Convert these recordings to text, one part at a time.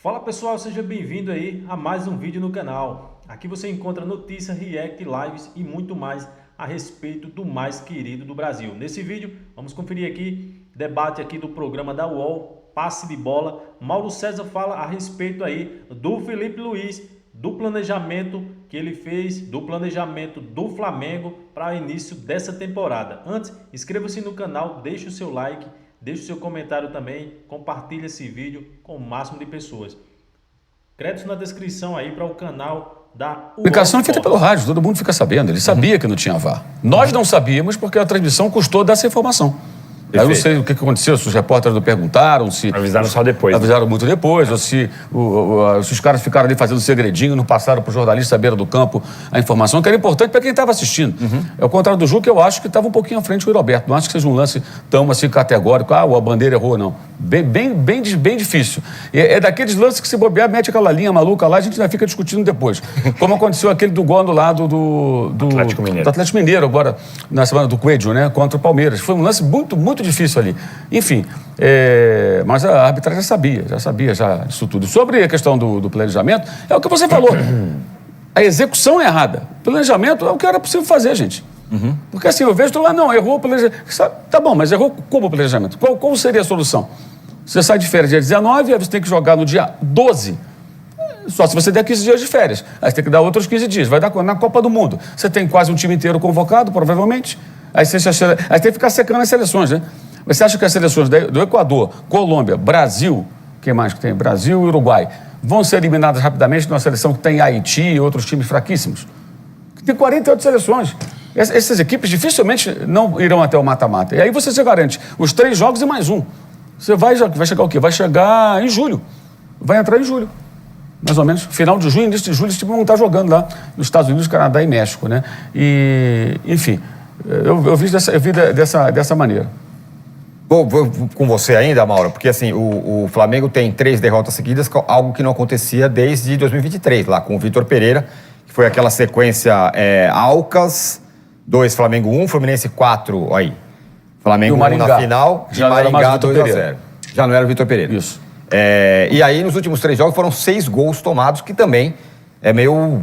Fala pessoal, seja bem-vindo aí a mais um vídeo no canal. Aqui você encontra notícias, react, lives e muito mais a respeito do mais querido do Brasil. Nesse vídeo vamos conferir aqui debate aqui do programa da UOL, passe de bola. Mauro César fala a respeito aí do Felipe Luiz, do planejamento que ele fez, do planejamento do Flamengo para o início dessa temporada. Antes, inscreva-se no canal, deixe o seu like, deixe o seu comentário também, compartilhe esse vídeo com o máximo de pessoas. Créditos na descrição aí para o canal da UOL. A explicação é feita pelo rádio, todo mundo fica sabendo. Ele sabia que não tinha VAR. Nós não sabíamos porque a transmissão custou dessa informação. Aí eu não sei o que aconteceu, se os repórteres não perguntaram, se... Avisaram só depois. Avisaram muito depois, ou se os caras ficaram ali fazendo segredinho, não passaram para o jornalista à beira do campo a informação, que era importante para quem estava assistindo. É o contrário do Ju, que eu acho que estava um pouquinho à frente do Roberto. Não acho que seja um lance tão assim categórico, a bandeira errou, não. Bem difícil. É daqueles lances que se bobear, mete aquela linha maluca lá, a gente ainda fica discutindo depois. Como aconteceu aquele do gol anulado do Atlético Mineiro, agora, na semana do Coelho, né, contra o Palmeiras. Foi um lance muito difícil ali. Enfim, mas a arbitragem já sabia disso tudo. Sobre a questão do planejamento, é o que você falou. A execução é errada. O planejamento é o que era possível fazer, gente. Porque assim, eu vejo, não, errou o planejamento. Tá bom, mas errou como o planejamento? Qual seria a solução? Você sai de férias dia 19, aí você tem que jogar no dia 12. Só se você der 15 dias de férias. Aí você tem que dar outros 15 dias. Vai dar na Copa do Mundo. Você tem quase um time inteiro convocado, provavelmente. Aí você tem que ficar secando as seleções, né? Você acha que as seleções do Equador, Colômbia, Brasil, quem mais que tem? Brasil e Uruguai, vão ser eliminadas rapidamente numa seleção que tem Haiti e outros times fraquíssimos? Tem 48 seleções. Essas equipes dificilmente não irão até o mata-mata. E aí você se garante os 3 jogos e mais um. Você vai chegar o quê? Vai chegar em julho. Vai entrar em julho. Mais ou menos. Final de junho, início de julho, esse time vão estar jogando lá nos Estados Unidos, Canadá e México, né? E, enfim, eu vi dessa maneira. Vou com você ainda, Mauro, porque assim, o Flamengo tem 3 derrotas seguidas, algo que não acontecia desde 2023, lá com o Vitor Pereira, que foi aquela sequência Alcas, 2 Flamengo 1, Fluminense 4, aí. Flamengo 1 na final, de Maringá 2-0. Já não era o Vitor Pereira. Isso. E aí, nos últimos 3 jogos, foram 6 gols tomados, que também é meio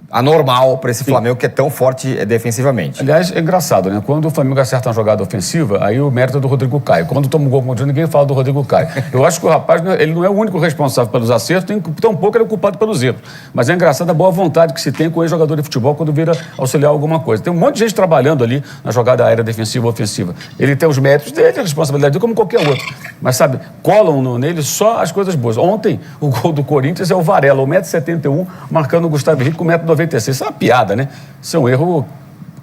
anormal para esse Flamengo que é tão forte defensivamente. Aliás, é engraçado, né? Quando o Flamengo acerta uma jogada ofensiva, aí o mérito é do Rodrigo Caio. Quando toma um gol contra ninguém fala do Rodrigo Caio. Eu acho que o rapaz, ele não é o único responsável pelos acertos, tampouco ele é o culpado pelos erros. Mas é engraçado a boa vontade que se tem com o ex-jogador de futebol quando vira auxiliar alguma coisa. Tem um monte de gente trabalhando ali na jogada aérea defensiva ou ofensiva. Ele tem os méritos dele, a responsabilidade dele, como qualquer outro. Mas, sabe, colam nele só as coisas boas. Ontem, o gol do Corinthians é o Varela, 1,71 m, marcando o Gustavo Henrique com 1,96 m. Isso é uma piada, né? Isso é um erro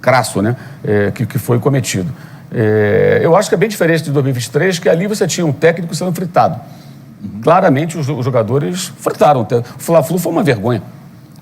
crasso, né? Que foi cometido. Eu acho que é bem diferente de 2023, que ali você tinha um técnico sendo fritado. Claramente os jogadores fritaram. O Fla-Flu foi uma vergonha.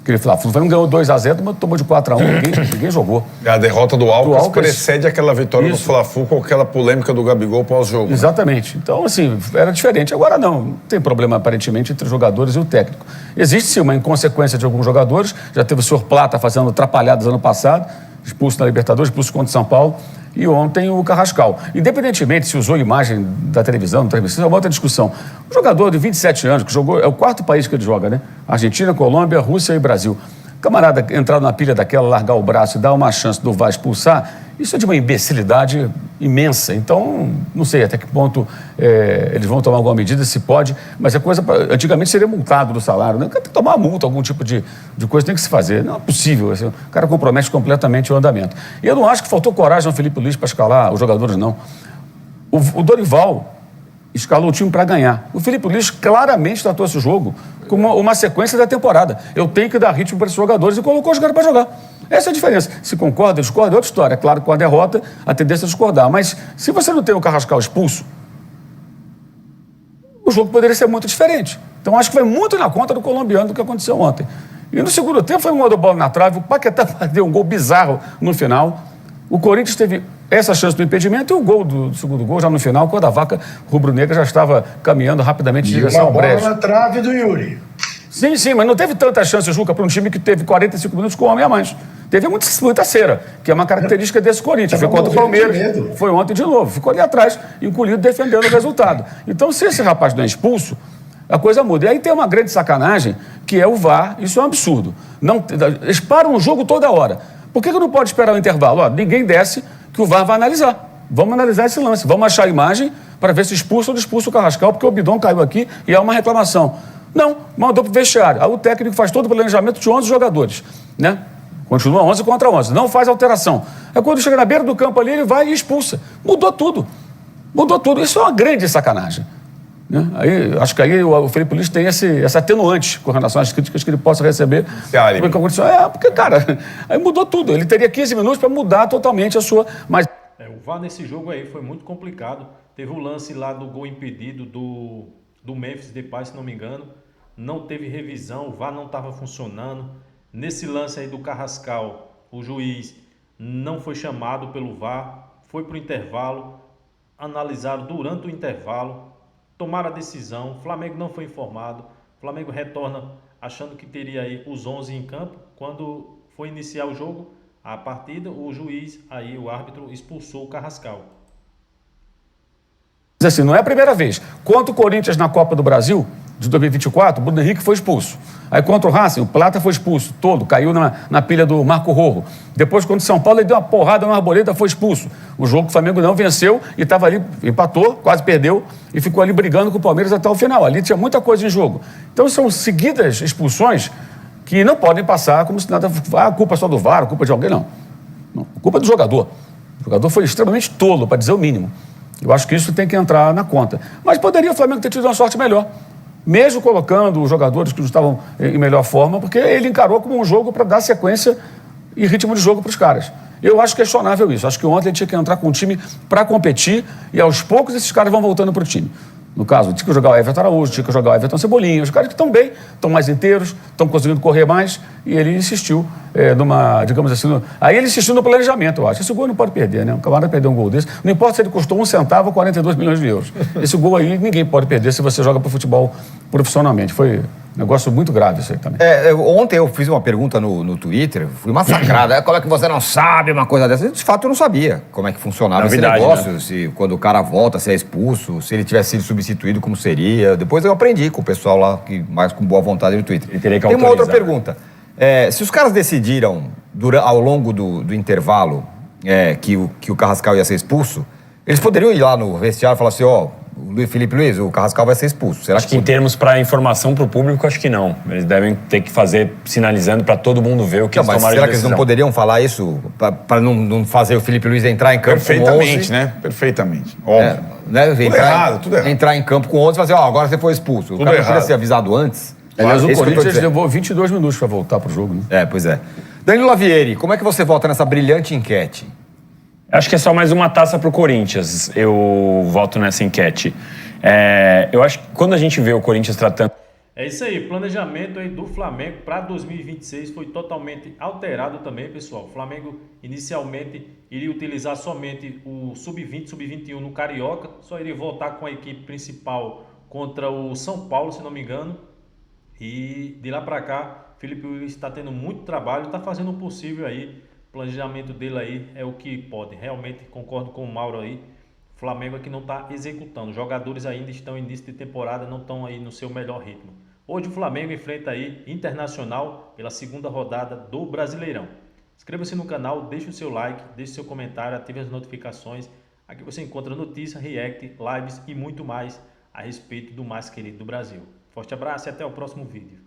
Aquele Fla-Flu não ganhou 2-0, mas tomou de 4-1, ninguém jogou. A derrota do Alcas precede aquela vitória do Fla-Flu com aquela polêmica do Gabigol pós-jogo. Exatamente. Né? Então, assim, era diferente. Agora não tem problema, aparentemente, entre os jogadores e o técnico. Existe, sim, uma inconsequência de alguns jogadores. Já teve o senhor Plata fazendo atrapalhadas ano passado, expulso na Libertadores, expulso contra o São Paulo. E ontem o Carrascal. Independentemente se usou imagem da televisão, transmissão, é uma outra discussão. Um jogador de 27 anos, que jogou, é o 4º país que ele joga, né? Argentina, Colômbia, Rússia e Brasil. Camarada entrar na pilha daquela, largar o braço e dar uma chance do VAR expulsar, isso é de uma imbecilidade imensa. Então, não sei até que ponto eles vão tomar alguma medida, se pode, mas é coisa... Antigamente seria multado do salário, né? Tem que tomar multa, algum tipo de coisa tem que se fazer. Não é possível. Assim, o cara compromete completamente o andamento. E eu não acho que faltou coragem ao Felipe Luiz para escalar os jogadores, não. O Dorival escalou o time para ganhar. O Felipe Luiz claramente tratou esse jogo como uma sequência da temporada. Eu tenho que dar ritmo para esses jogadores e colocou os caras para jogar. Essa é a diferença. Se concorda, discorda, é outra história. É claro que com a derrota, a tendência é discordar. Mas se você não tem o Carrascal expulso, o jogo poderia ser muito diferente. Então, acho que foi muito na conta do colombiano do que aconteceu ontem. E no segundo tempo, foi um mandou bola na trave, o Paquetá deu um gol bizarro no final. O Corinthians teve essa chance do impedimento e o gol do segundo gol, já no final, quando a vaca rubro-negra já estava caminhando rapidamente em direção ao brejo. Bola na trave do Yuri. Sim, mas não teve tanta chance, Juca, para um time que teve 45 minutos com o homem a mais. Teve muita cera, que é uma característica desse Corinthians. Foi contra o Palmeiras, foi ontem de novo. Ficou ali atrás, encolhido, defendendo o resultado. Então, se esse rapaz não é expulso, a coisa muda. E aí tem uma grande sacanagem, que é o VAR, isso é um absurdo. Não, eles param o jogo toda hora. Por que não pode esperar o intervalo? Ó, ninguém desce, que o VAR vai analisar. Vamos analisar esse lance, vamos achar a imagem para ver se expulsa ou não expulsa o Carrascal, porque o Bidon caiu aqui e há uma reclamação. Não, mandou para o vestiário. Aí o técnico faz todo o planejamento de 11 jogadores, né? Continua 11 contra 11, não faz alteração. Aí quando chega na beira do campo ali, ele vai e expulsa. Mudou tudo. Mudou tudo. Isso é uma grande sacanagem. Né? Aí, acho que aí o Felipe Luiz tem essa atenuante com relação às críticas que ele possa receber. Porque, cara, aí mudou tudo. Ele teria 15 minutos para mudar totalmente a sua... Mas... O VAR nesse jogo aí foi muito complicado. Teve o lance lá do gol impedido do Memphis Depay, se não me engano. Não teve revisão, o VAR não estava funcionando. Nesse lance aí do Carrascal, o juiz não foi chamado pelo VAR, foi para o intervalo, analisaram durante o intervalo, tomaram a decisão, o Flamengo não foi informado, o Flamengo retorna achando que teria aí os 11 em campo. Quando foi iniciar o jogo, a partida, o juiz, aí o árbitro expulsou o Carrascal. Assim, não é a primeira vez. Contra o Corinthians na Copa do Brasil, de 2024, o Bruno Henrique foi expulso. Aí contra o Racing, o Plata foi expulso, todo, caiu na pilha do Marco Rorro. Depois, contra o São Paulo, ele deu uma porrada na Arboleda, foi expulso. O jogo que o Flamengo não venceu e estava ali, empatou, quase perdeu e ficou ali brigando com o Palmeiras até o final. Ali tinha muita coisa em jogo. Então são seguidas expulsões que não podem passar como se nada... a culpa é só do VAR, a culpa de alguém, não. A culpa é do jogador. O jogador foi extremamente tolo, para dizer o mínimo. Eu acho que isso tem que entrar na conta. Mas poderia o Flamengo ter tido uma sorte melhor, mesmo colocando os jogadores que não estavam em melhor forma, porque ele encarou como um jogo para dar sequência e ritmo de jogo para os caras. Eu acho questionável isso. Acho que ontem ele tinha que entrar com um time para competir e aos poucos esses caras vão voltando para o time. No caso, tinha que jogar o Everton Araújo, tinha que jogar o Everton Cebolinha. Os caras que estão bem, estão mais inteiros, estão conseguindo correr mais. E ele insistiu digamos assim... Aí ele insistiu no planejamento, eu acho. Esse gol não pode perder, né? Um camarada perder um gol desse. Não importa se ele custou 1 centavo ou 42 milhões de euros. Esse gol aí ninguém pode perder se você joga para o futebol profissionalmente. Foi um negócio muito grave isso aí também. Ontem eu fiz uma pergunta no Twitter, fui massacrado. Como é que você não sabe uma coisa dessa? De fato, eu não sabia como é que funcionava esse negócio. Né? Se quando o cara volta, se é expulso, se ele tivesse sido substituído, como seria. Depois eu aprendi com o pessoal lá, que mais com boa vontade no Twitter. Tem uma outra pergunta. Se os caras decidiram, ao longo do intervalo, que o Carrascal ia ser expulso, eles poderiam ir lá no vestiário e falar assim, Felipe Luiz, o Carrascal vai ser expulso. Será acho que em termos para informação para o público, acho que não. Eles devem ter que fazer sinalizando para todo mundo ver o que eles tomaram de decisão. Será que eles não poderiam falar isso para não fazer o Felipe Luiz entrar em campo perfeitamente, com 11? Né? Perfeitamente. Óbvio. Tudo errado. Entrar em campo com 11 e fazer, agora você foi expulso. O cara não podia ser avisado antes? Aliás, o Corinthians levou 22 minutos para voltar para o jogo, né? Pois é. Danilo Lavieri, como é que você vota nessa brilhante enquete? Acho que é só mais uma taça para o Corinthians. Eu voto nessa enquete. Eu acho que quando a gente vê o Corinthians tratando... É isso aí, planejamento aí do Flamengo para 2026 foi totalmente alterado também, pessoal. O Flamengo inicialmente iria utilizar somente o Sub-20, Sub-21 no Carioca, só iria voltar com a equipe principal contra o São Paulo, se não me engano. E de lá para cá, Felipe Luiz está tendo muito trabalho, está fazendo o possível aí. O planejamento dele aí é o que pode. Realmente concordo com o Mauro aí. O Flamengo aqui não está executando. Os jogadores ainda estão em início de temporada, não estão aí no seu melhor ritmo. Hoje o Flamengo enfrenta aí Internacional pela segunda rodada do Brasileirão. Inscreva-se no canal, deixe o seu like, deixe seu comentário, ative as notificações. Aqui você encontra notícias, react, lives e muito mais a respeito do mais querido do Brasil. Forte abraço e até o próximo vídeo.